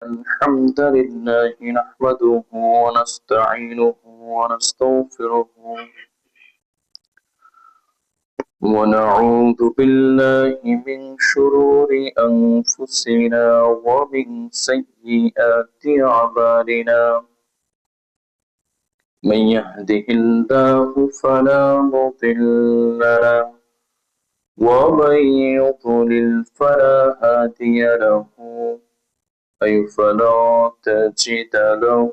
الحمد لله نحمده ونستعينه ونستغفره ونعوذ بالله من شرور أنفسنا ومن سيئات أعمالنا من يهده الله فلا مضل له ومن يضلل فلا هادي له أي فلا تجد له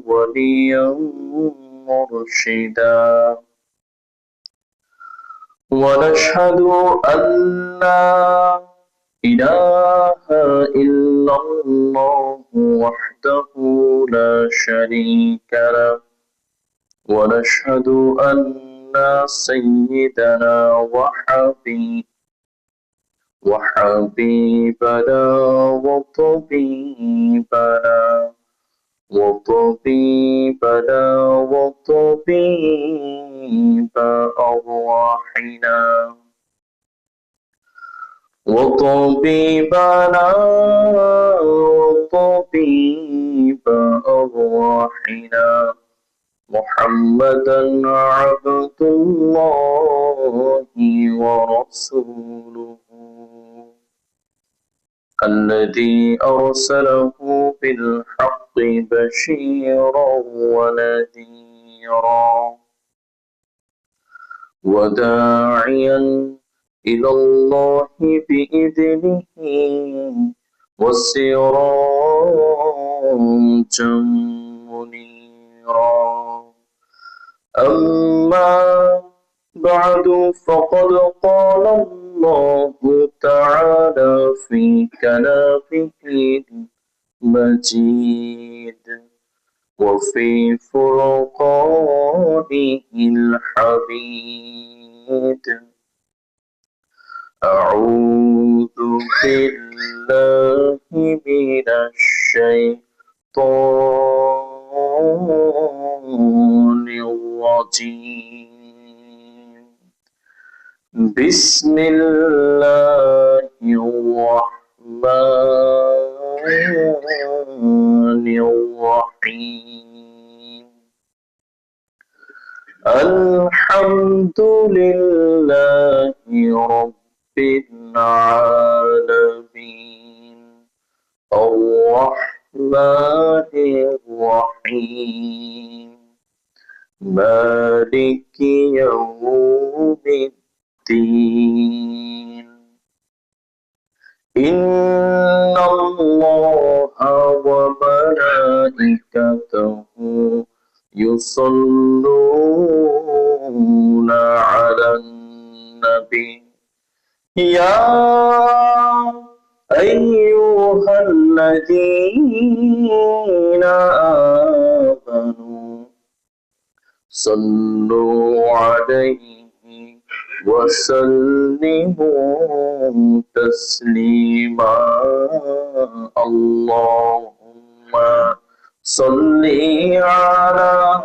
وليا مرشدا ونشهد أن لا إله إلا الله وحده لا شريك له ونشهد أن سيدنا وحبيبنا وطبيب أرواحنا محمدا عبد الله ورسوله الذي أرسله بالحق بشيرا ونذيرا وداعيا إلى الله بإذنه وسراجا منيرا أما بعد فقد قال الله تعالى في كلامه المجيد وفي فرقانه الحميد أعوذ بالله من الشيطان الرجيم بسم الله الرحمن الرحيم الحمد لله رب العالمين الرحمن الرحيم مالك يوم الدين إن الله وملائكته يصلون على النبي يا أيها الذين آمنوا صلوا عليه وسلموا تسليما اللهم صل على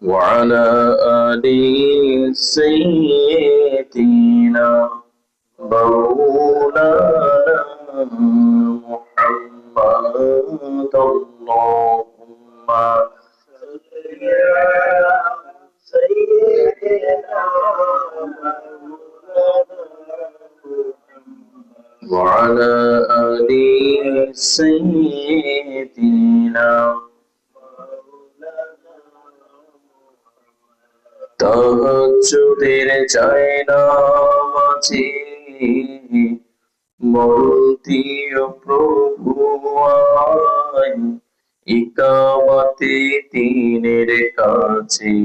وعلى آل سيدنا مولانا محمد اللهم صل على سيدنا وعلى آل سيدنا তাহাজ্জুদের জায়নামাজে মরণ দিও প্রভু আমায় ইকামতে দ্বীনের কাজে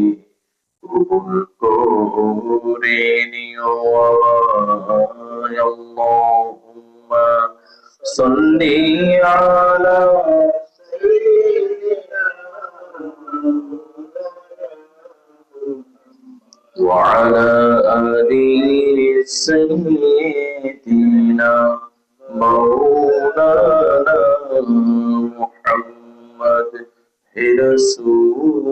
কবুল করে নিও আমায় আল্লাহুম্মা সাল্লি আলা وعلى آل سيدنا مولانا محمد رسول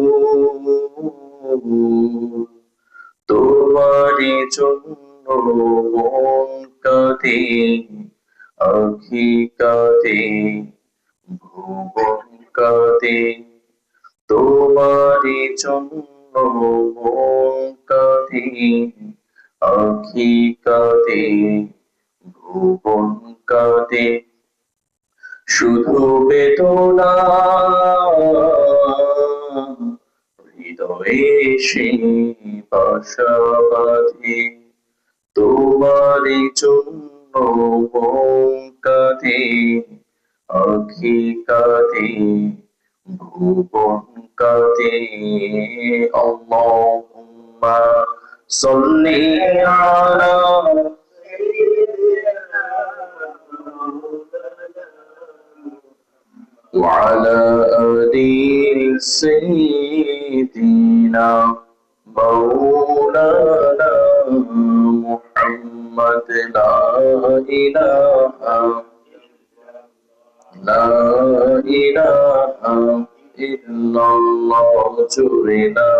তোমারই জন্য মন কাঁদে, আখি কাঁদে, ভুবন কাঁদে, তোমারই জন্য মন কাঁদে, আখি কাঁদে, ভুবন কাঁদে, শুধু বেদনা হৃদয়ে সে বাসা বাঁধে, তোমারই জন্য মন কাঁদে, আখি কাঁদে, ভুবন কাঁদে। আল্লাহুম্মা সাল্লি আলা وعلى آل سيدنا مولانا محمد لا إله إلا الله لا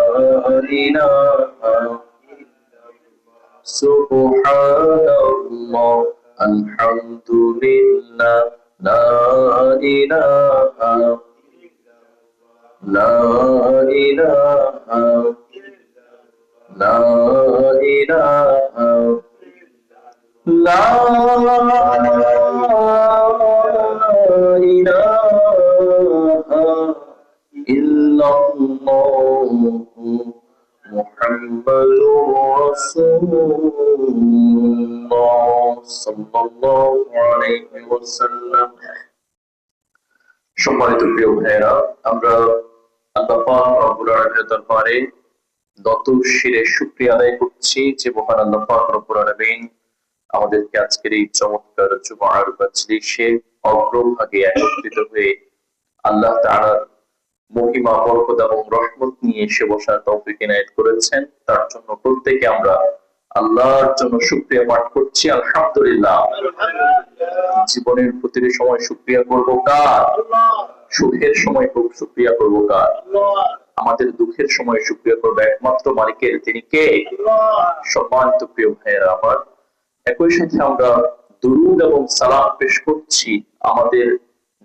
إله سبحان الله الحمد لله لا إله لا إله لا إله لا إله إلا الله محمد رسول الله صلى الله عليه وسلم। সম্মানিত প্রিয় ভাইয়েরা, আমরা আল্লাহ পাক রব্বুল আলামিনের দরবারে নত শিরে শুকরিয়া আদায় করছি যে মহান আল্লাহ পাক রব্বুল আলামিন আমাদেরকে আজকের এই চমৎকার জুমার মজলিসে অগ্রভাগে একত্রিত হয়ে আল্লাহ তাআলার মহিমা, বরকত এবং রহমত নিয়ে এসে বসার তৌফিক ইনায়েত করেছেন। তার জন্য প্রত্যেকে আমরা আল্লাহর জন্য শুকরিয়া পাঠ করছি আলহামদুলিল্লাহ। জীবনের প্রতিটি সময় শুকরিয়া করব কার? সুখের সময় খুব শুকরিয়া করব কার? আমাদের দুঃখের সময় শুকরিয়া করব একমাত্র মালিকের, তিনি কে? সম্মানিত প্রিয় ভাইয়েরা আমার, একই সাথে আমরা দুরূদ এবং সালাম পেশ করছি আমাদের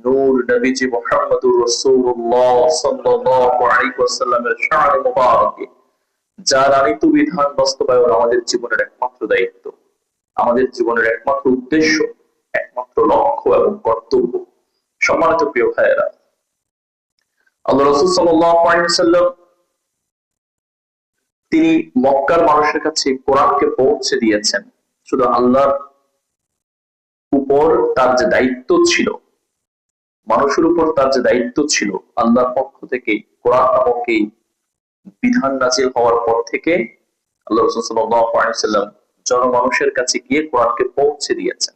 নূর নবীজি মুহাম্মদুর রাসূলুল্লাহ সাল্লাল্লাহু আলাইহি ওয়াসাল্লামের শান মুবারকে, যার আনিত বিধান বাস্তবায়ন আমাদের জীবনের একমাত্র দায়িত্ব, আমাদের জীবনের একমাত্র উদ্দেশ্য, একমাত্র লক্ষ্য এবং কর্তব্য। সম্মানিত প্রিয় ভাইয়েরা, আল্লাহ রাসূল সাল্লাল্লাহু আলাইহি ওয়াসাল্লাম তিনি মক্কার মানুষের কাছে কোরআনকে পৌঁছে দিয়েছেন। শুধু আল্লাহর উপর তার যে দায়িত্ব ছিল, মানুষের উপর তার যে দায়িত্ব ছিল, আল্লাহর পক্ষ থেকে কোরআন নামক এই বিধান নাজিল হওয়ার পর থেকে আল্লাহ রাসূল সাল্লাল্লাহু আলাইহি ওয়াসাল্লাম জনমানুষের কাছে গিয়ে কোরআনকে পৌঁছে দিয়েছেন।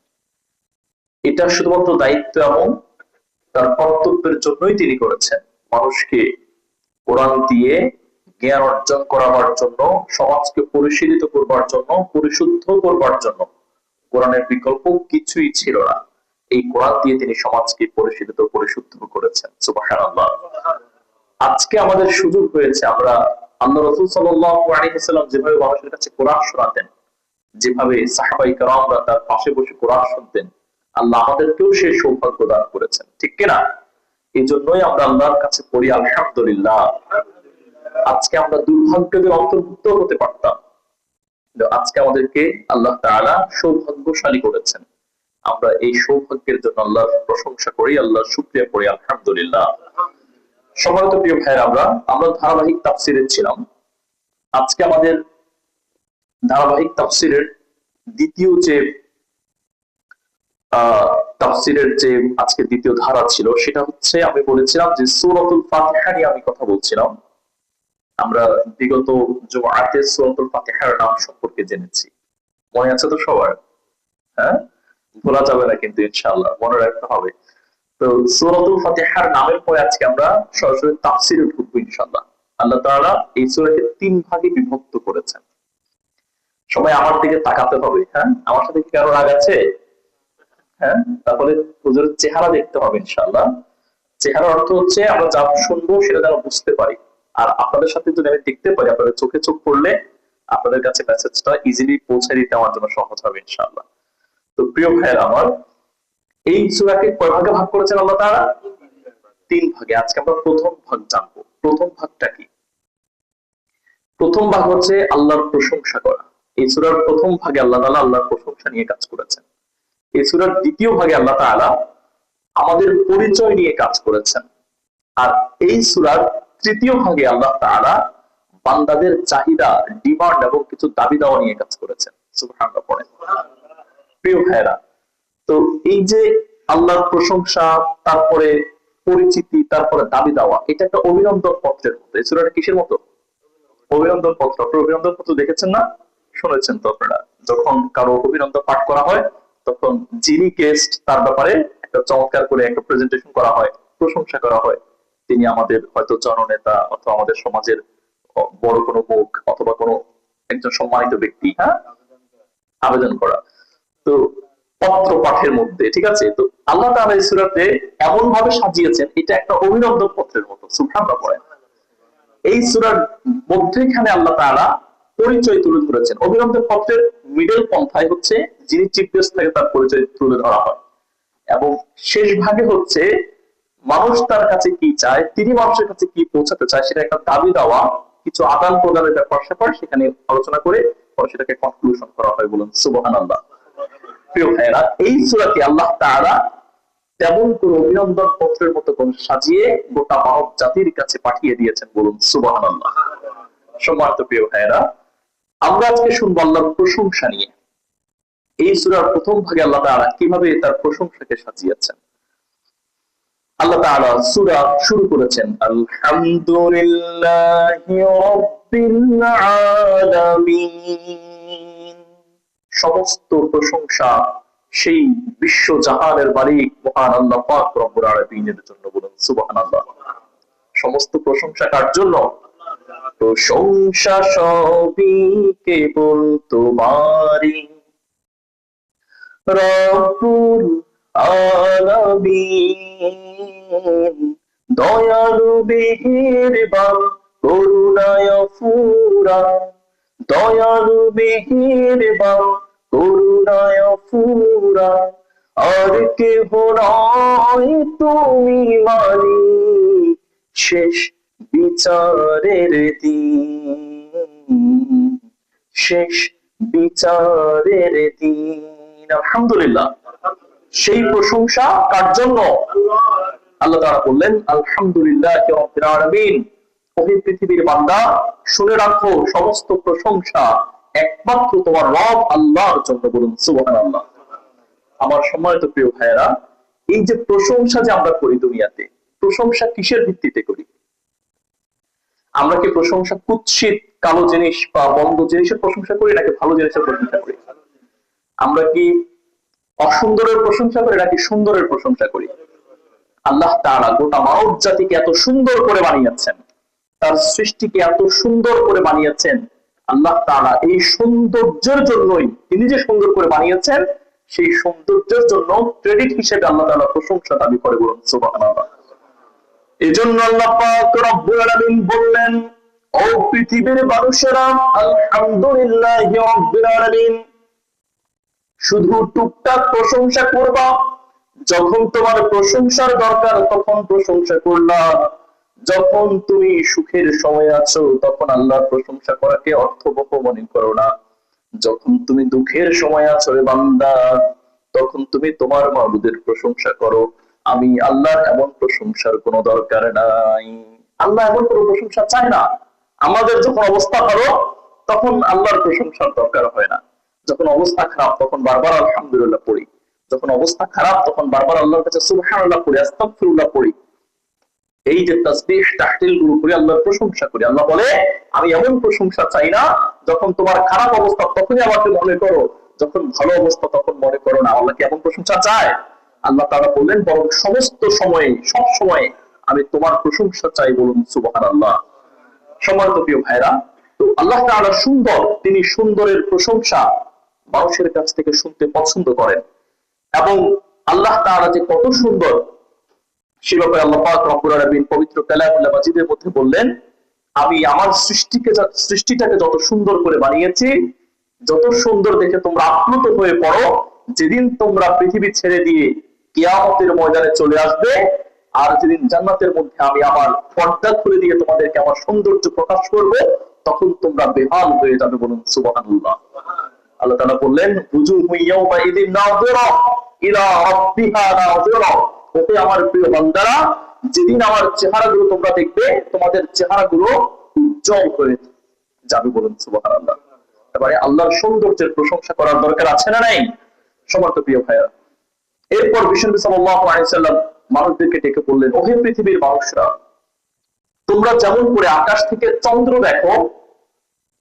এটা শুধুমাত্র দায়িত্ব এবং তার কর্তব্যের জন্যই তিনি করেছেন। মানুষকে কোরআন দিয়ে জ্ঞান অর্জন করাবার জন্য, সমাজকে পরিশীলিত করবার জন্য, পরিশুদ্ধ করবার জন্য কোরআনের বিকল্প কিছুই ছিল না। এই কোরআন দিয়ে তিনি সমাজকে পরিশীলিত, পরিশুদ্ধ করেছেন। সুবহানাল্লাহ। আজকে আমাদের সুযোগ হয়েছে, আমরা আল্লাহ রাসূল সাল্লাল্লাহু আলাইহি ওয়াসাল্লাম যেভাবে মানুষের কাছে কোরআন শোনাতেন, যেভাবে সাহাবায়ে কেরামরা তার পাশে বসে কোরআন শুনতেন, আল্লাহ আমাদেরকেও সেই সৌভাগ্য দান করেছেন, ঠিক কিনা? এই জন্যই আমরা আল্লাহর কাছে পড়ি আলহামদুলিল্লাহ। আজকে আমরা দুর্ভাগ্যদের অন্তর্ভুক্ত হতে পারতাম, আজকে আমাদেরকে আল্লাহ তাআলা সৌভাগ্যশালী করেছেন। আমরা এই সৌভাগ্যের জন্য আল্লাহর প্রশংসা করি, আল্লাহর শুকরিয়া করি আলহামদুলিল্লাহ। সম্মানিত প্রিয় ভাইয়েরা, আমরা ধারাবাহিক তাফসিরে ছিলাম। আজকে আমাদের ধারাবাহিক তাফসিরের দ্বিতীয় যে তাফসিরের যে আজকে দ্বিতীয় ধারা ছিল, সেটা হচ্ছে, আমি বলেছিলাম যে সূরাতুল ফাতিহা নিয়ে আমি কথা বলছিলাম। আমরা বিগত জুমআতে সূরাতুল ফাতিহার নাম সম্পর্কে জেনেছি, মনে আছে তো সবার? হ্যাঁ, ভোলা যাবে না কিন্তু, ইনশাআল্লাহ মনে রাখতে হবে। তো সূরাতুল ফাতিহার নামের পরে আজকে আমরা সরাসরি তাফসিরে ঢুকবো ইনশাআল্লাহ। আল্লাহ তাআলা এই সূরাকে 3 ভাগে বিভক্ত করেছেন। সবাই আমার দিকে তাকাতে হবে। হ্যাঁ, আমার সাথে কারো রাগ আছে? হ্যাঁ, তাহলে হুজুরের চেহারা দেখতে হবে ইনশাআল্লাহ। চেহারার অর্থ হচ্ছে আমরা যা শুনবো সেটা যেন বুঝতে পারি। আর আপনাদের সাথে যদি আমি দেখতে পারি, আপনাদের চোখে চোখ পড়লে আপনাদের কাছে মেসেজটা ইজিলি পৌঁছে দিতে আমার জন্য সহজ হবে ইনশাআল্লাহ। তো প্রিয় ভাইয়ের আমার, এই সূরাকে কয় ভাগে ভাগ করেছেন আল্লাহ তাআলা? 3 ভাগে। আজকে আমরা প্রথম ভাগ জানবো। প্রথম ভাগটা কি? প্রথম ভাগ হচ্ছে আল্লাহর প্রশংসা করা। এই সূরার প্রথম ভাগে আল্লাহ তাআলা আল্লাহর প্রশংসা নিয়ে কাজ করেছেন। এই সূরার দ্বিতীয় ভাগে আল্লাহ তাআলা আমাদের পরিচয় নিয়ে কাজ করেছেন। আর এই সূরার তৃতীয় ভাগে আল্লাহ তাআলা বান্দাদের চাহিদা, ডিমান্ড এবং কিছু দাবি দাওয়া নিয়ে কাজ করেছেন। সুবহানাল্লাহ পড়েন। প্রিয় ভাইরা, তো এই যে আল্লাহর প্রশংসা, তারপরে পরিচিতি, তারপরে দাবি দেওয়া, এটা একটা অভিনন্দন পত্রের মতো। এই সূরাটা কিসের মতো? অভিনন্দন পত্র। আপনারা অভিনন্দন পত্র দেখেছেন না? শুনেছেন তো আপনারা? যখন কারো অভিনন্দন পাঠ করা হয় তখন যিনি গেস্ট তার ব্যাপারে একটা চমৎকার করে একটা প্রেজেন্টেশন করা হয়, প্রশংসা করা হয়। তিনি আমাদের হয়তো জননেতা অথবা আমাদের সমাজের বড় কোনো মুখ অথবা কোনো একজন সম্মানিত ব্যক্তি, হ্যাঁ, আবেদন করা। তো পত্র পাঠের মধ্যে, ঠিক আছে, তো আল্লাহ তাআলা এই সূরাতে এমন ভাবে সাজিয়েছেন, এটা একটা অভিনন্দন পত্রের মতো। সুবহানাল্লাহ পড়েন। এই সূরার মধ্যেখানে আল্লাহ তাআলা পরিচয় তুলে ধরেছেন। অভিনন্দন পত্রের মিডল পন্থায় হচ্ছে যিনি চিফ গেস্ট থাকে তার পরিচয় তুলে ধরা হয়, এবং শেষ ভাগে হচ্ছে মানুষ তার কাছে কি চায়, তিনি মানুষের কাছে কি পৌঁছাতে চায়, সেটা একটা দাবি দেওয়া, কিছু আদান প্রদানের ব্যাপার স্যাপার সেখানে আলোচনা করে সেটাকে কনক্লুশন করা হয়। বলুন সুবহানাল্লাহ। প্রিয় ভাইয়েরা, এই সূরাকে আল্লাহ তাআলা তেমন কোন অভিনন্দন পত্রের মতো কোন সাজিয়ে গোটা মানব জাতির কাছে পাঠিয়ে দিয়েছেন। বলুন সুবহানাল্লাহ। সম্মানিত প্রিয় ভাইয়েরা, আমরা আজকে শুনবো আল্লাহর প্রশংসা নিয়ে। এই সূরার প্রথম ভাগে আল্লাহ তাআলা কিভাবে তার প্রশংসাকে সাজিয়েছেন। আল্লাহ তাআলা সূরা শুরু করেছেন আলহামদুলিল্লাহি রাব্বিল আলামিন। সমস্ত প্রশংসা সেই বিশ্ব জাহানের মালিক মহান আল্লাহ পাক রব্বুল আলামিনের জন্য। বলুন সুবহানাল্লাহ। সমস্ত প্রশংসা কার জন্য? প্রশংসা সবই কেবল তোমারই, রব্বুল আলামিন। দয়ালু মেহেরবান করুণায় ফুরা, দয়ালু মেহেরবান করুণায় ফুরা, আর কেহ নয় তুমি মালিক শেষ বিচারের দিন, শেষ বিচারের দিন। আলহামদুলিল্লাহ। সেই প্রশংসা কার জন্য? আল্লাহ তাআলা বললেন আলহামদুলিল্লাহি রাব্বিল আলামিন। ওহে পৃথিবীর বান্দা, শুনে রাখো সমস্ত প্রশংসা একমাত্র তোমার রব আল্লাহর জন্য। বলুন সুবহানাল্লাহ। আমার সম্মানিত প্রিয় ভাইয়েরা, এই যে প্রশংসা যে আমরা করি দুনিয়াতে, প্রশংসা কিসের ভিত্তিতে করি? আমরা কি প্রশংসা কুৎসিত কালো জিনিস বা বন্ধ জিনিসের প্রশংসা করি, নাকি ভালো জিনিসের প্রশংসা করি? আমরা কি অসুন্দরের প্রশংসা করি নাকি সুন্দরের প্রশংসা করি? আল্লাহ তাআলা গোটা মানব জাতিকে এত সুন্দর করে বানিয়েছেন, তার সৃষ্টিকে এত সুন্দর করে বানিয়েছেন। আল্লাহ তাআলা এই সৌন্দর্যের জন্যই, তিনি যে সুন্দর করে বানিয়েছেন, সেই সৌন্দর্যের জন্য ক্রেডিট হিসেবে আল্লাহ তাআলা প্রশংসা দাবি করে। বলুন সুবহানাল্লাহ। এজন্য আল্লাহ পাক রব্বুল আলামিন বললেন, ও পৃথিবীর মানুষেরা, আলহামদুলিল্লাহি রাব্বিল আলামিন। শুধু টুকটাক প্রশংসা করবা, যখন তোমার প্রশংসার দরকার তখন প্রশংসা করলা। যখন তুমি সুখের সময় আছো তখন আল্লাহর প্রশংসা করাকে অর্থবহ মনে করো না। যখন তুমি দুঃখের সময় আছো রে বান্দা, তখন তুমি তোমার মাবুদের প্রশংসা করো। আমি আল্লাহর এমন প্রশংসার কোনো দরকার নাই। আল্লাহ এমন কোনো প্রশংসা চায় না। আমাদের যখন অবস্থা ভালো তখন আল্লাহর প্রশংসার দরকার হয় না। যখন অবস্থা খারাপ তখন বারবার আলহামদুলিল্লাহ পড়ি, যখন অবস্থা খারাপ তখন বারবার আল্লাহর কাছে সুবহানাল্লাহ পড়ি, আস্তাগফিরুল্লাহ পড়ি। এই যে তাসবিহ তাহলিল গুলো করি, আল্লাহর প্রশংসা করি। আল্লাহ বলে, আমি এমন প্রশংসা চাই না যখন তোমার খারাপ অবস্থা তখনই আমাকে মনে করো, যখন ভালো অবস্থা তখন মনে করো না। আল্লাহ কি এমন প্রশংসা চায়? আল্লাহ তাআলা বললেন, বরং সমস্ত সময়ে, সব সময়ে আমি তোমার প্রশংসা চাই। বলুন সুবহানাল্লাহ। সম্মানিত প্রিয় ভাইরা, তো আল্লাহ তাআলা সুন্দর, তিনি সুন্দরের প্রশংসা মানুষের কাছ থেকে শুনতে পছন্দ করেন। এবং আল্লাহ তাআলা যে কত সুন্দর সে ব্যাপারে আল্লাহ পাক রব্বুল আলামিন পবিত্র কালামুল্লাহ মাজিদের মধ্যে বললেন, আমি আমার সৃষ্টিটাকে যত সুন্দর করে বানিয়েছি, যত সুন্দর দেখে তোমরা আপ্লুত হয়ে পড়ো, যেদিন তোমরা পৃথিবী ছেড়ে দিয়ে কিয়ামতের ময়দানে চলে আসবে, আর যেদিন জান্নাতের মধ্যে আমি আমার পর্দা খুলে দিয়ে তোমাদেরকে আমার সৌন্দর্য প্রকাশ করব, তখন তোমরা বেহাল হয়ে যাবে। বলুন সুবহানাল্লাহ। আল্লাহ তাআলা বললেন, বুজুহু ইয়াওমা ইযিন নাযিরা ইলা রাব্বিহা নাযিরা। ওহে আমার প্রিয় বান্দারা, যেদিন আমার চেহারাগুলো তোমরা দেখবে, তোমাদের চেহারাগুলো উজ্জ্বল হয়ে যাবে। বলুন সুবহানাল্লাহ। এবারে আল্লাহর সৌন্দর্যের প্রশংসা করার দরকার আছে না নাই? সমর্থ প্রিয় ভাইরা, এরপর বিশ্বনবী সাল্লাল্লাহু আলাইহি সাল্লাম মানুষদেরকে ডেকে বললেন, ওহে পৃথিবীর মানুষরা, তোমরা যেমন করে আকাশ থেকে চন্দ্র দেখো,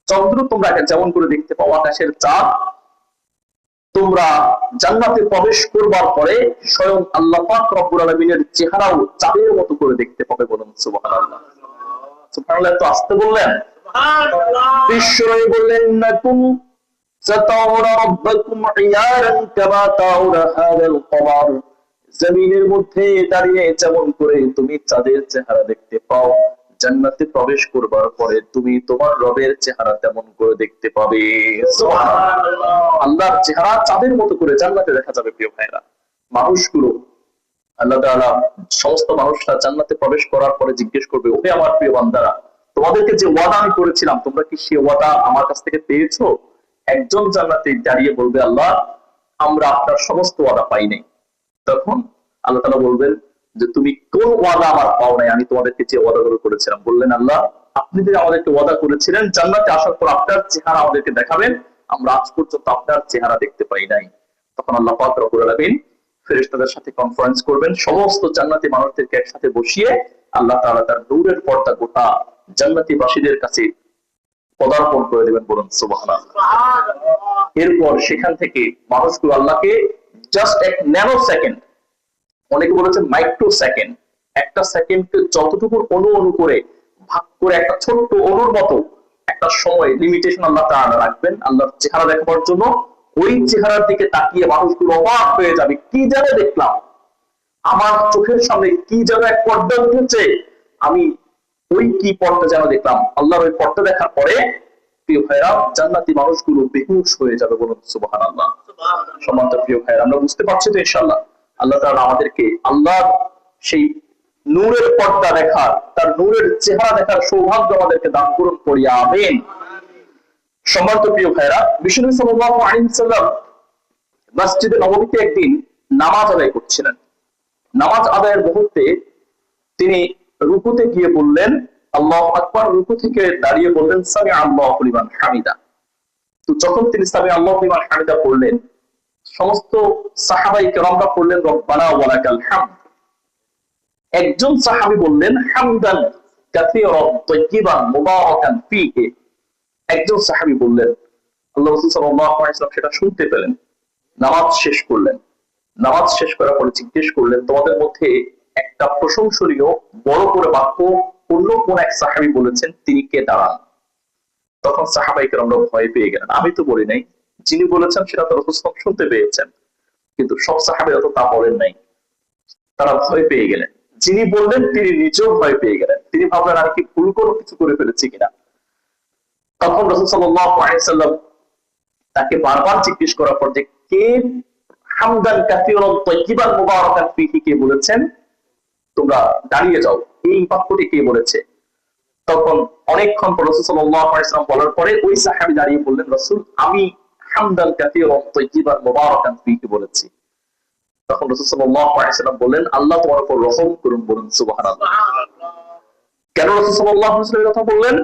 চন্দ্র তোমরা যেমন করে দেখতে পাও, আকাশের চাঁদ, তোমরা জান্নাতে প্রবেশ করবার পরে স্বয়ং আল্লাহ পাক রব্বুল আলামিনের চেহারাও চাঁদের মতো করে দেখতে পাবে। বলুন সুবহানাল্লাহ। সুবহানাল্লাহ তো আসতে বললেন। সুবহানাল্লাহ। বিশ্বনবী বললেন, নাকুম সাতাউরা রাব্বাকুম ইয়ারান কামা তাউরা হাদাল কমার। জমিনের মধ্যে দাঁড়িয়ে যেমন করে তুমি চাঁদের চেহারা দেখতে পাও, জান্নাতে প্রবেশ করবার পরে তুমি তোমার রবের চেহারা তেমন করে দেখতে পাবে। সুবহানাল্লাহ। আল্লাহর চেহারা চাঁদের মতো করে জান্নাতে দেখা যাবে। প্রিয় ভাইরা, মানুষগুলো, আল্লাহ তাআলা সমস্ত মানুষরা জান্নাতে প্রবেশ করার পরে জিজ্ঞেস করবে, ওহে আমার প্রিয় বান্দারা, তোমাদেরকে যে ওয়াদা আমি করেছিলাম, তোমরা কি সে ওয়াদা আমার কাছ থেকে পেয়েছো? একজন জান্নাতে দাঁড়িয়ে বলবে, আল্লাহ, আমরা আপনার সমস্ত ওয়াদা পাই নাই। তখন আল্লাহ তাআলা বলবেন যে, তুমি কোন ওয়াদা আমার পাও নাই? আমি তোমাদেরকে যে ওয়াদাগুলো করেছিলাম। বললেন, আল্লাহ, আপনি যে আমাদেরকে ওয়াদা করেছিলেন জান্নাতে আসার পর আপনার চেহারা আমাদেরকে দেখাবেন, আমরা আজ পর্যন্ত আপনার চেহারা দেখতে পাই নাই। তখন আল্লাহ পাক রব্বুল আলামিন ফেরেশতাদের সাথে কনফারেন্স করবেন, সমস্ত জান্নাতি মানুষদেরকে একসাথে বসিয়ে আল্লাহ তাআলা তার নূরের পর্দা গোটা জান্নাতি বাসীদের কাছে পদার্পণ করে দেবেন। বলুন সুবহানাল্লাহ। এরপর সেখান থেকে মানুষগুলো আল্লাহকে জাস্ট এক ন্যানো সেকেন্ড, অনেকে বলেছেন মাইক্রো সেকেন্ড, একটা সেকেন্ডকে যতটুকু অনু করে ভাগ করে একটা ছোট্ট অনুর মতো একটা সময় লিমিটেশন আল্লাহ তাআলা রাখবেন আল্লাহর চেহারা দেখাবার জন্য। ওই চেহারার দিকে তাকিয়ে মানুষগুলো অবাক হয়ে যাবে, কি যেন দেখলাম, আমার চোখের সামনে কি যেন এক পর্দা উঠেছে, আমি ওই কি পর্দা যেন দেখলাম। আল্লাহর ওই পর্দা দেখার পরে প্রিয় ভাইরা, জান্নাতি মানুষগুলো বেহুশ হয়ে যাবে। বলুন সুবহানাল্লাহ। সম্মানিত প্রিয় ভাইরা, আমরা বুঝতে পারছি তো ইনশাআল্লাহ? আল্লাহ তাআলা আমাদেরকে আল্লাহর সেই নূরের পর্দা দেখার, তার নূরের চেহারা দেখার সৌভাগ্য আমাদেরকে দান করুন, করিয়া আমিন। সম্মানিত প্রিয় ভাইরা, বিশ্বনবী সাল্লাল্লাহু আলাইহি ওয়াসাল্লাম মসজিদে নববীতে একদিন নামাজ আদায় করছিলেন। নামাজ আদায়ের মুহূর্তে তিনি রুকুতে গিয়ে বললেন আল্লাহু আকবার, রুকু থেকে দাঁড়িয়ে বললেন সামি আল্লাহু লিমান হামিদা। তো যখন তিনি সামি আল্লাহু লিমান হামিদা পড়লেন, সমস্ত সাহাবায়ে কেরামরা পড়লেন রব্বানা ওয়া লাকাল হামদ। একজন সাহাবী বললেন হামদান কাসীরান তাইয়িবান মুবারাকান ফীহি। একজন সাহাবী বললেন, আল্লাহ রাসূল সাল্লাল্লাহু আলাইহি ওয়াসাল্লাম সেটা শুনতে পেলেন, নামাজ শেষ করলেন। নামাজ শেষ করার পরে জিজ্ঞেস করলেন, তোমাদের মধ্যে একটা প্রশংসনীয় বড় করে বাক্য অন্য কোন এক সাহাবী বলেছেন, তিনি কে? দাঁড়ান। তখন সাহাবায়ে কেরামরা ভয় পেয়ে গেলেন। আমি তো বলি নাই, যিনি বলেছেন সেটা তো রাসূল সাল্লাল্লাহু শুনতে পেয়েছেন, কিন্তু সব সাহাবীরা তো তা বলেন নাই। তারা ভয় পেয়ে গেলেন। যিনি বললেন তিনি নিজেও ভয় পেয়ে গেলেন। তিনি ভাবলেন, আমি কি ভুল কোনো কিছু করে ফেলেছি কিনা। তখন রাসূল সাল্লাল্লাহু আলাইহি ওয়াসাল্লাম তাকে বারবার জিজ্ঞেস করার পর যে কে হামদান কাসীরান তাইয়িবান মুবারাকান ফীহি কে বলেছেন, তোমরা দাঁড়িয়ে যাও, এই বাক্যটি কে বলেছে? তখন অনেকক্ষণ পর রাসূল সাল্লাল্লাহু আলাইহি ওয়াসাল্লাম বলার পরে ওই সাহাবী দাঁড়িয়ে বললেন, রাসূল, আমি হামদান কাসীরান তাইয়িবান মুবারাকান ফীহি বলেছি। তখন রাসূল সাল্লাল্লাহু আলাইহি ওয়াসাল্লাম বললেন, আল্লাহ তোমার উপর রহম করুন। বলুন সুবহানাল্লাহ। কেন রাসূল সাল্লাল্লাহু আলাইহি ওয়াসাল্লাম কথা বললেন?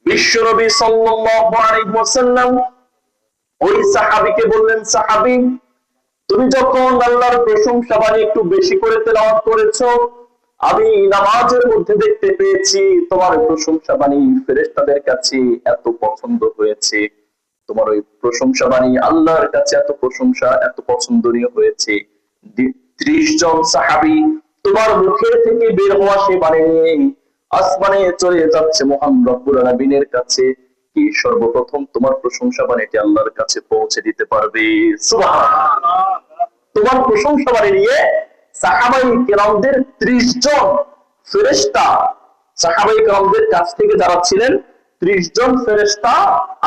বিশ্বনবী সাল্লাল্লাহু আলাইহি ওয়াসাল্লাম ওই সাহাবীকে বললেন, সাহাবী, তুমি যখন আল্লাহর প্রশংসা বাণী একটু বেশি করে তেলাওয়াত করেছো, আমি নামাজের মধ্যে দেখতে পেয়েছি তোমার প্রশংসা বাণী ফেরেশতাদের কাছে এত পছন্দ হয়েছে, তোমার ওই প্রশংসা বাণী আল্লাহর কাছে এত প্রশংসা, এত পছন্দনীয় হয়েছে। 30 জন সাহাবী তোমার মুখের থেকে বের হওয়া সে বাণী নিয়ে আসমানে চলে যাচ্ছে মহান রব্বুল আলামিনের কাছে। কি সর্বপ্রথম তোমার প্রশংসা বাণীটি আল্লাহর কাছে পৌঁছে দিতে পারবে? সুবহানাল্লাহ। তোমার প্রশংসা বাণী নিয়ে সাহাবায়ে কেরামদের 30 জন ফেরেশতা সাহাবায়ে কেরামদের কাছ থেকে যারা ছিলেন 30 জন ফেরেশতা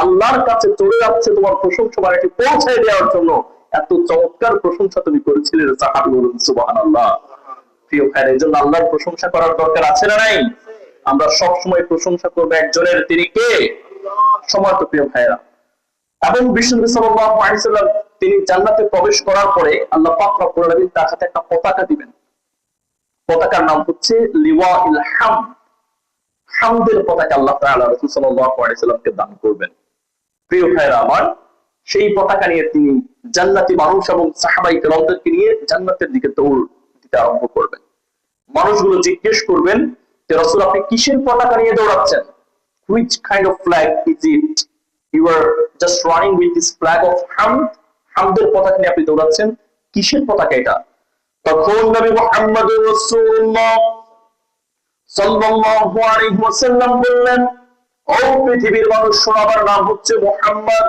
আল্লাহর কাছে চলে যাচ্ছে তোমার প্রশংসা বাণীটি পৌঁছায় দেওয়ার জন্য। এত চমৎকার প্রশংসা তুমি করেছিলে সাহাবী, বলুন সুবহানাল্লাহ। প্রিয় ভাইরা, এই জন্য আল্লাহর প্রশংসা করার দরকার আছে না নাই? আমরা সব সময় প্রশংসা করবো একজনের, তিনি কে? সময় তো প্রিয় ভাইরা। এবং বিশ্বনবী সাল্লাল্লাহু আলাইহি ওয়াসাল্লাম তিনি জান্নাতে প্রবেশ করার পরে আল্লাহ পাক রব্বুল আলামিন তার হাতে একটা পতাকা দিবেন। পতাকার নাম হচ্ছে লিওয়াউল হামদ। হামদের পতাকা আল্লাহ তাআলা রাসূল সাল্লাল্লাহু আলাইহি ওয়াসাল্লামকে দান করবেন। প্রিয় ভাইরা আমার, সেই পতাকা নিয়ে তিনি জান্নাতি মানুষ এবং সাহাবায়ে কেরামদেরকে নিয়ে জান্নাতের দিকে দৌড় দিতে আরম্ভ করবেন। মানুষগুলো জিজ্ঞেস করবেন যে রাসূল, আপনি কিসের পতাকা নিয়ে দৌড়াচ্ছেন? Which kind of flag is it? You are just running with this flag of hamd. হামদের পতাকা নিয়ে আপনি দৌড়াচ্ছেন, কিসের পতাকা এটা? তখন নবী মুহাম্মদুর রাসূলুল্লাহ সাল্লাল্লাহু আলাইহি ওয়াসাল্লাম বললেন, ও পৃথিবীর মানুষ, আমার নাম হচ্ছে মুহাম্মদ।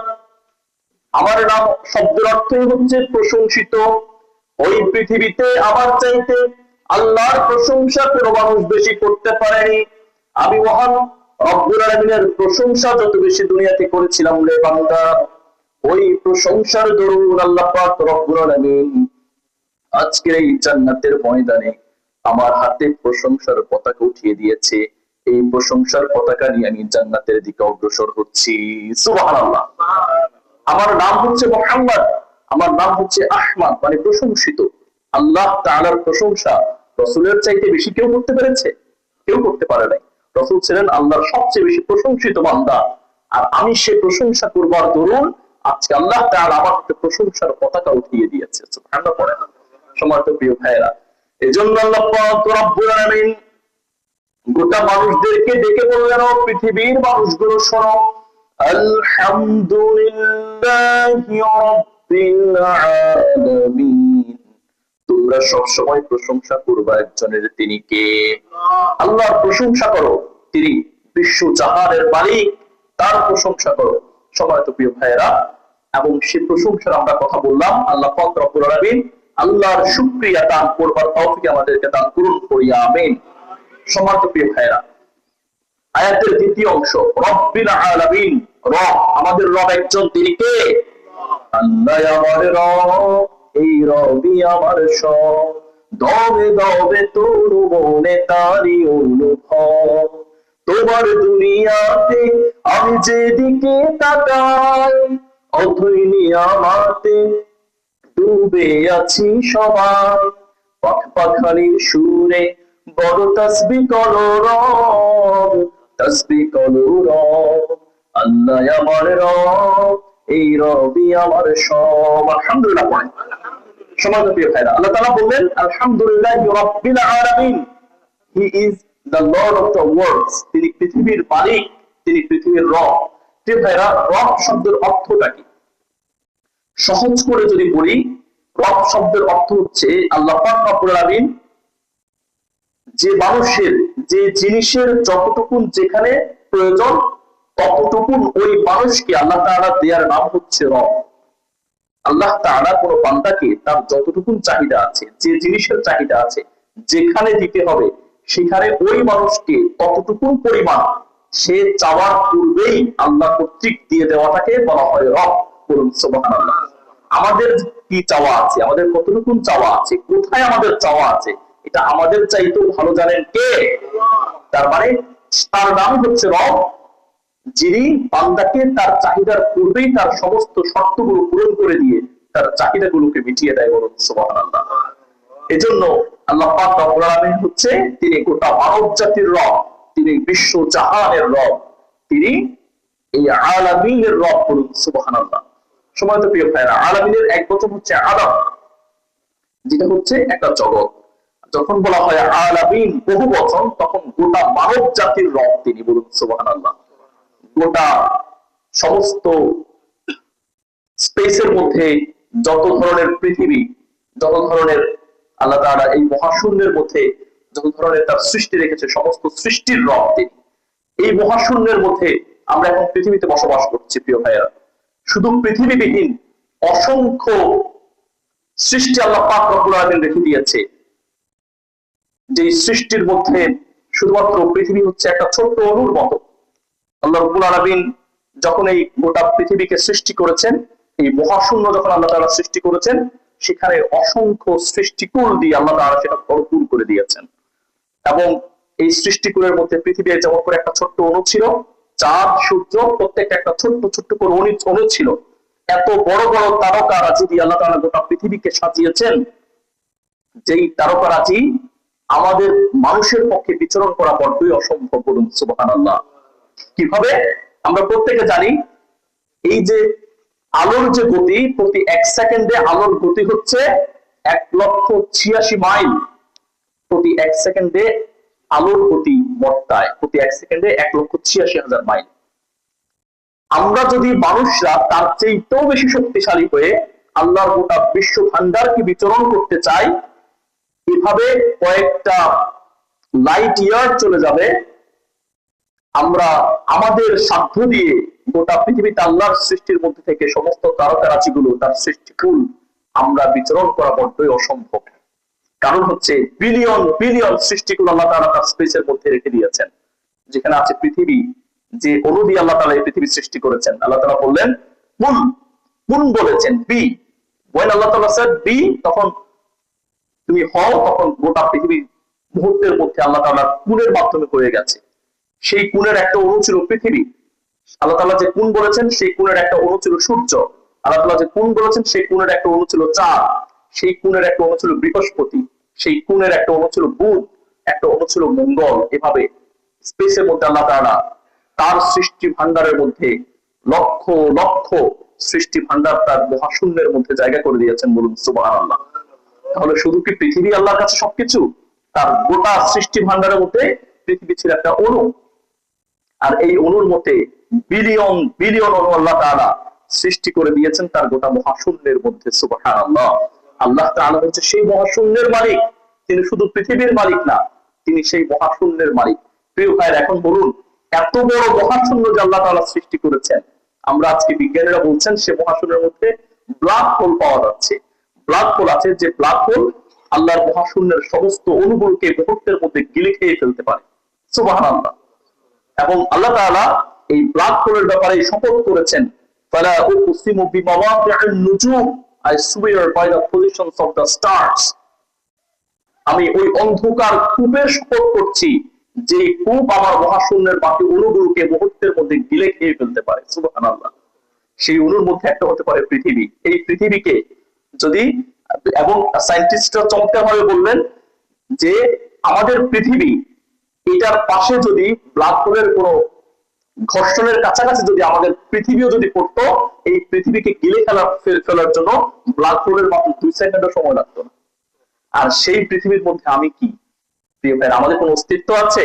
আমার নাম শব্দের অর্থই হচ্ছে প্রশংসিত। ওই পৃথিবীতে আমার চাইতে আল্লাহর প্রশংসা কোনো মানুষ বেশি করতে পারেনি। আমি মহান রব্বুল আলামিনের প্রশংসা যত বেশি দুনিয়াতে করেছিলাম রে বান্দা, ওই প্রশংসার দরুন আল্লাহ পাক রব্বুল আলামিন আজকের এই জান্নাতের ময়দানে আমার হাতে প্রশংসার পতাকা উঠিয়ে দিয়েছে। এই প্রশংসার পতাকা নিয়ে আমি জান্নাতের দিকে অগ্রসর হচ্ছি। সুবহানাল্লাহ। আমার নাম হচ্ছে মুহাম্মদ, আমার নাম হচ্ছে আহমদ, মানে প্রশংসিত। আল্লাহ তাআলার প্রশংসা রাসূলের চাইতে বেশি কেউ করতে পেরেছে? কেউ করতে পারে নাই। রাসূল ছিলেন আল্লাহর সবচেয়ে বেশি প্রশংসিত বান্দা, আর আমি সে প্রশংসা করবার দরুন আজকে আল্লাহ তাআলা আমার হাতে প্রশংসার পতাকা উঠিয়ে দিয়েছে। সুবহানাল্লাহ পড়েন। সম্মানিত প্রিয় ভাইয়েরা, এজন্য আল্লাহ পাক রব্বুল আলামিন গোটা মানুষদেরকে ডেকে বললেন, ও পৃথিবীর মানুষগুলো শোনো, আলহামদুলিল্লাহি রাব্বিল আলামিন। তোমরা সব সময় প্রশংসা করবা একজনের, তিনি কে? আল্লাহর প্রশংসা করো, তিনি বিশ্ব জাহানের মালিক, তার প্রশংসা করো। সম্মানিত প্রিয় ভাইয়েরা, এবং সেই প্রশংসার আমরা কথা বললাম। আল্লাহ পাক রব্বুল আলামিন আল্লাহর শুকরিয়া দান করবার তৌফিক আমাদেরকে দান করুন, করিয়া আমিন। সম্মানিত প্রিয় ভাইয়েরা, আয়াতের দ্বিতীয় অংশ, রব্বিল আলামিন, রব, আমাদের রব একজন, তিনি কে? আল্লাহ আমার রব, এই রবি আমার সব, দবে দবে তোর মনে তারি অনুভব। তোমার দুনিয়াতে আমি যেদিকে তাকাই, অথই নিয়ামতে ডুবে আছি সবাই। পাখ পাখালির সুরে বড় তাসবিহ করো রব, তাসবিহ করো রব। আল্লাহ আমার রব, এই রবি আমার সব। আলহামদুলিল্লাহ পড়েন। সম্মানিত প্রিয় ভাইরা, আল্লাহ তাআলা বললেন আলহামদুলিল্লাহি রাব্বিল আলামিন, he is the lord of the worlds. তিনি পৃথিবীর মালিক, তিনি পৃথিবীর রব। প্রিয় ভাইরা, রব শব্দের অর্থটা কি? সহজ করে যদি বলি, রব শব্দের অর্থ হচ্ছে আল্লাহ পাক রব্বুল আলামিন যে মানুষের, যে জিনিসের যতটুকুন যেখানে প্রয়োজন ততটুকুন ওই মানুষকে আল্লাহ তাআলা দেওয়ার নাম হচ্ছে রব। আল্লাহ তাআলা কোন বান্দাকে তার যতটুকুন চাহিদা আছে, যে জিনিসের চাহিদা আছে, যেখানে দিতে হবে সেখানে ওই মানুষকে ততটুকুন পরিমাণ সে চাওয়ার পূর্বেই আল্লাহ কর্তৃক দিয়ে দেওয়াটাকে বলা হয় রব। বলুন সুবহানাল্লাহ। আমাদের কি চাওয়া আছে, আমাদের কতটুকুন চাওয়া আছে, কোথায় আমাদের চাওয়া আছে, এটা আমাদের চাইতেও ভালো জানেন কে? তার মানে তার নাম হচ্ছে রব, যিনি বান্দাকে তার চাহিদার পূর্বেই তার সমস্ত শর্তগুলো পূরণ করে দিয়ে তার চাহিদাগুলোকে মিটিয়ে দেয়। বলুন সুবহানাল্লাহ। এজন্য আল্লাহ পাক রব্বুল আলামিন হচ্ছে তিনি গোটা মানব জাতির রব, তিনি বিশ্ব জাহানের রব, তিনি এই আলামিনের রব। বলুন সুবহানাল্লাহ। সম্মানিত প্রিয় ভাইরা, আলামিনের এক বচন হচ্ছে আলাম, যেটা হচ্ছে একটা জগৎ। যখন বলা হয় আলামিন বহু বচন, তখন গোটা মানব জাতির রব তিনি। বলুন সুবহানাল্লাহ। গোটা সমস্ত স্পেসের মধ্যে যত ধরনের পৃথিবী, যত ধরনের আল্লাহ তাআলা এই মহাশূন্যের মধ্যে যত ধরনের তার সৃষ্টি রেখেছে, সমস্ত সৃষ্টির রব তিনি। এই মহাশূন্যের মধ্যে আমরা এখন পৃথিবীতে বসবাস করছি। প্রিয় ভাইয়েরা, শুধু পৃথিবীবিহীন অসংখ্য সৃষ্টি আল্লাহ পাক রব্বুল আলামিন রেখে দিয়েছে, যে সৃষ্টির মধ্যে শুধুমাত্র পৃথিবী হচ্ছে একটা ছোট্ট অণুর মতো। আল্লাহ রাব্বুল আলামিন যখন এই গোটা পৃথিবীকে সৃষ্টি করেছেন, এই মহাশূন্য যখন আল্লাহ তাআলা সৃষ্টি করেছেন, সেখানে অসংখ্য সৃষ্টিকুল দিয়ে আল্লাহ তাআলা সেটা ভরপুর করে দিয়েছেন। এবং এই সৃষ্টিকুলের মধ্যে পৃথিবী যেমন করে একটা ছোট্ট অণু ছিল, চাঁদ সূর্য প্রত্যেকটা একটা ছোট্ট ছোট্ট করে অণু ছিল, এত বড় বড় তারকারাজি দিয়ে আল্লাহ তাআলা গোটা পৃথিবীকে সাজিয়েছেন, যেই তারকারাজি আমাদের মানুষের পক্ষে বিচরণ করা বড্ডই অসম্ভব। বলুন সুবহানাল্লাহ। কিভাবে? আমরা প্রত্যেকে জানি, এই যে আলোর যে গতি, প্রতি 1 সেকেন্ডে আলোর গতি হচ্ছে 1,86,000 মাইল। প্রতি 1 সেকেন্ডে আলোর গতি বর্তায়, প্রতি 1 সেকেন্ডে 1,86,000 মাইল। আমরা যদি মানুষরা তার চেয়েও বেশি শক্তিশালী হয়ে আল্লাহর গোটা বিশ্ব ভান্ডারকে বিচরণ করতে চাই, এভাবে কয়েকটা লাইট ইয়ার চলে যাবে, আমরা আমাদের সাধ্য দিয়ে গোটা পৃথিবীতে আল্লাহর সৃষ্টির মধ্যে থেকে সমস্ত তারকারাজি গুলো, তার সৃষ্টিকুল আমরা বিচরণ করা বড্ডই অসম্ভব। কারণ হচ্ছে বিলিয়ন বিলিয়ন সৃষ্টিকুল আল্লাহ তাআলা তার স্পেসের মধ্যে রেখে দিয়েছেন। যেখানে আছে পৃথিবী, যে অণু দিয়ে আল্লাহ তাআলা এই পৃথিবী সৃষ্টি করেছেন। আল্লাহ তাআলা বললেন কুন, কুন বলেছেন বি, when আল্লাহ তাআলা said বি, তখন তুমি হও, তখন গোটা পৃথিবী মুহূর্তের মধ্যে আল্লাহ তাআলা কুনের মাধ্যমে হয়ে গেছে। সেই কুনের একটা অণু ছিল পৃথিবী। আল্লাহ তাআলা যে কুন বলেছেন সেই কুনের একটা অণু ছিল সূর্য। আল্লাহ তাআলা যে কুন বলেছেন সেই কুনের একটা অণু ছিল চাঁদ। সেই কুনের একটা অণু ছিল বৃহস্পতি। সেই কুনের একটা অণু ছিল বুধ, একটা অণু ছিল মঙ্গল। এভাবে স্পেসের মধ্যে আল্লাহ তাআলা তার সৃষ্টি ভান্ডারের মধ্যে লক্ষ লক্ষ সৃষ্টি ভান্ডার তার মহাশূন্যের মধ্যে জায়গা করে দিয়েছেন। বলুন সুবহানাল্লাহ। তাহলে শুধু কি পৃথিবী আল্লাহর কাছে সবকিছু? তার গোটা সৃষ্টি ভান্ডারের মধ্যে পৃথিবী ছিল একটা অণু, আর এই অণুর মধ্যে বিলিয়ন বিলিয়ন অণু আল্লাহ তাআলা সৃষ্টি করে দিয়েছেন তার গোটা মহাশূন্যের মধ্যে। সুবহানাল্লাহ। আল্লাহ তাআলা হচ্ছে সেই মহাশূন্যের মালিক, তিনি শুধু পৃথিবীর মালিক না, তিনি সেই মহাশূন্যের মালিক। প্রিয় ভাইরা, এখন বলুন, এত বড় মহাশূন্য যে আল্লাহ তাআলা সৃষ্টি করেছেন, আমরা আজকে বিজ্ঞানীরা বলছেন সে মহাশূন্যের মধ্যে ব্ল্যাক হোল পাওয়া যাচ্ছে। ব্ল্যাক হোল আছে, যে ব্ল্যাক হোল আল্লাহর মহাশূন্যের সমস্ত অণুগুলোকে মুহূর্তের মধ্যে গিলে খেয়ে ফেলতে পারে। সুবহানাল্লাহ। এবং আল্লাহ তাআলা এই ব্ল্যাক হোলের ব্যাপারে শপথ করেছেন, ফালা উকসিমু বিমাওয়াকি'ন নুজুম, I swear by the positions of the stars, আমি ওই অন্ধকার কূপের শপথ করছি যে কূপ আমার মহাশূন্যের বাকি অণুগুলোকে মুহূর্তের মধ্যে গিলে খেয়ে ফেলতে পারে। সুবহানাল্লাহ। সেই অণুর মধ্যে একটা হতে পারে পৃথিবী। এই পৃথিবীকে যদি, এবং সায়েন্টিস্টরা চমৎকার ভাবে বললেন যে আমাদের পৃথিবী, এটার পাশে যদি ব্ল্যাক হোলের কোনো ঘর্ষণের কাছাকাছি যদি আমাদের পৃথিবীও যদি পড়তো, এই পৃথিবীকে গিলে ফেলার জন্য ব্ল্যাক হোলের মাত্র 2 সেকেন্ডের সময় লাগতো না। আর সেই পৃথিবীর মধ্যে আমি কি? প্রিয় ভাই, আমাদের কোনো অস্তিত্ব আছে?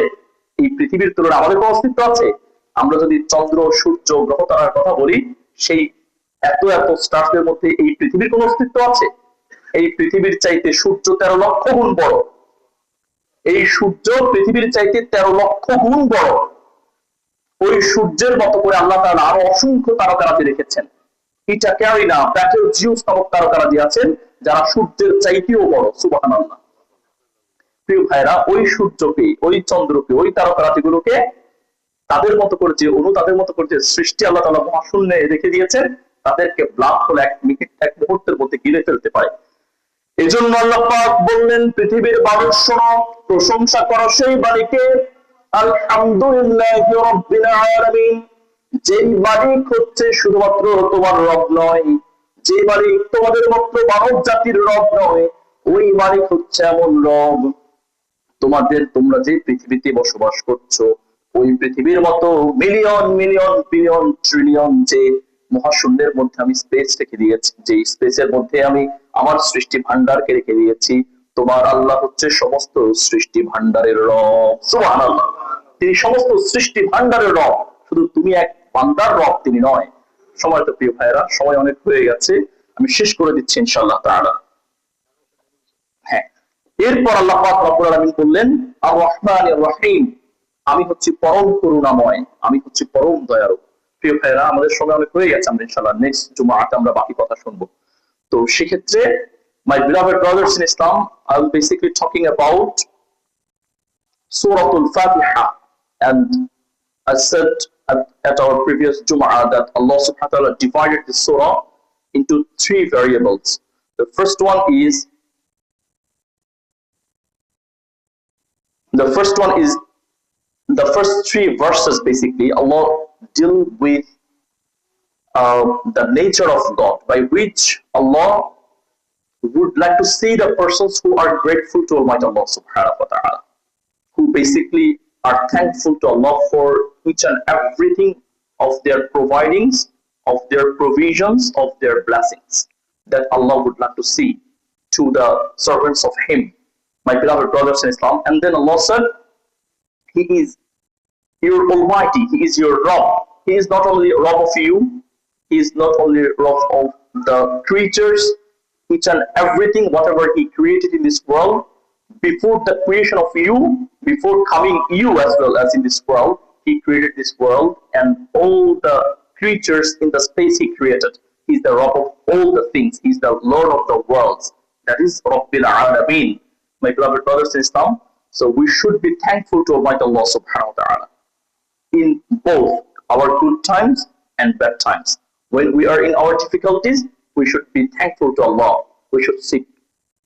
এই পৃথিবীর তুলনায় আমাদের কোনো অস্তিত্ব আছে? আমরা যদি চন্দ্র, সূর্য, গ্রহ তারার কথা বলি, সেই এত এত স্টারের মধ্যে এই পৃথিবীর কোনো অস্তিত্ব আছে? এই পৃথিবীর চাইতে সূর্য 13 লক্ষ গুণ বড়। এই সূর্য পৃথিবীর চাইতে 13 লক্ষ গুণ বড়। ওই সূর্যের মতো করে আল্লাহ তাআলা আরো অসংখ্য তারকারাজি রেখেছেন। ইটা ক্যারিনা, ব্যাটেল জিউস নামক তারকারাজি আছেন যারা সূর্যের চাইতেও বড়। সুবহানাল্লাহ। প্রিয় ভাইরা, ওই সূর্যকে, ওই চন্দ্রকে, ওই তারকারাজিগুলোকে তাদের মতো করে যে অণু, তাদের মতো করে যে সৃষ্টি আল্লাহ তাআলা মহাশূন্যে রেখে দিয়েছেন, তাদেরকে ব্ল্যাক হোল এক মুহূর্তের মধ্যে গিলে ফেলতে পারে। এজন্য আল্লাহ পাক বললেন, পৃথিবীর মানুষ শোনো, প্রশংসা করো সেই মালিকে, আলহামদুলিল্লাহি রাব্বিল আলামিন, যেই মালিক হচ্ছে শুধুমাত্র তোমার রব নয়, যে মালিক তোমাদের মাত্র মানব জাতির রব নয়, ওই মালিক হচ্ছে এমন রব, তোমরা যে পৃথিবীতে বসবাস করছো, ওই পৃথিবীর মতো মিলিয়ন মিলিয়ন বিলিয়ন ট্রিলিয়ন যে মহাশূন্যের মধ্যে আমি স্পেস রেখে দিয়েছি, যে স্পেসের মধ্যে আমি আমার সৃষ্টি ভান্ডারকে রেখে দিয়েছি, তোমার আল্লাহ হচ্ছে সমস্ত সৃষ্টি ভান্ডারের রব। সুবহানাল্লাহ। তিনি সমস্ত সৃষ্টি ভান্ডারের রব, শুধু তুমি এক বান্দার রব তিনি নয়। সময় তো প্রিয় ভাইয়েরা, সময় অনেক হয়ে গেছে, আমি শেষ করে দিচ্ছি ইনশাআল্লাহ তাআলা। হ্যাঁ, এরপর আল্লাহ পাক রব্বুল আলামিন বললেন, আর রহমানির রহিম, আমি হচ্ছি পরম করুণাময়, আমি হচ্ছি পরম দয়ালু। প্রিয় ভাইয়েরা, আমাদের সময় অনেক হয়ে গেছে, আমরা ইনশাআল্লাহ নেক্সট জুমাতে আমরা বাকি কথা শুনবো। তো সেক্ষেত্রে, my beloved brothers in Islam, I will basically talking about Surah Al-Fatiha. And I said at our previous Jum'ah that Allah subhanahu wa ta'ala divided the surah into three variables. The first one is the first three verses. Basically, Allah deal with the nature of God, by which Allah would like to see the persons who are grateful to Almighty Allah subhanahu wa ta'ala, who basically are thankful to Allah for each and everything of their providings, of their provisions, of their blessings, that Allah would like to see to the servants of Him, my beloved brothers in Islam. And then Allah said, He is your Almighty, He is your Rabb. He is not only Rabb of you, He is not only Rabb of the creatures, each and everything, whatever He created in this world, before the creation of you, before coming you as well as in this world, He created this world and all the creatures in the space He created. He is the Rabb of all the things. He is the Lord of the worlds. That is Rabbil Alameen. My beloved brothers in Islam, so we should be thankful to Almighty Allah subhanahu wa ta'ala in both our good times and bad times. When we are in our difficulties, we should be thankful to Allah. We should seek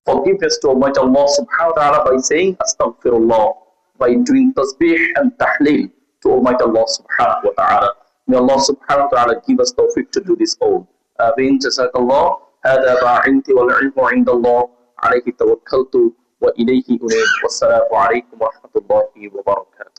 forgiveness to Almighty Allah subhanahu wa ta'ala by saying astaghfirullah, by doing tasbih and tahleel to Almighty Allah subhanahu wa ta'ala. May Allah subhanahu wa ta'ala give us tawfiq to do this all. Ameen. Jazakallah. هذا ما عندي والعلم عند الله عليه توكلت وإليه أنيب والسلام عليكم ورحمة الله وبركاته.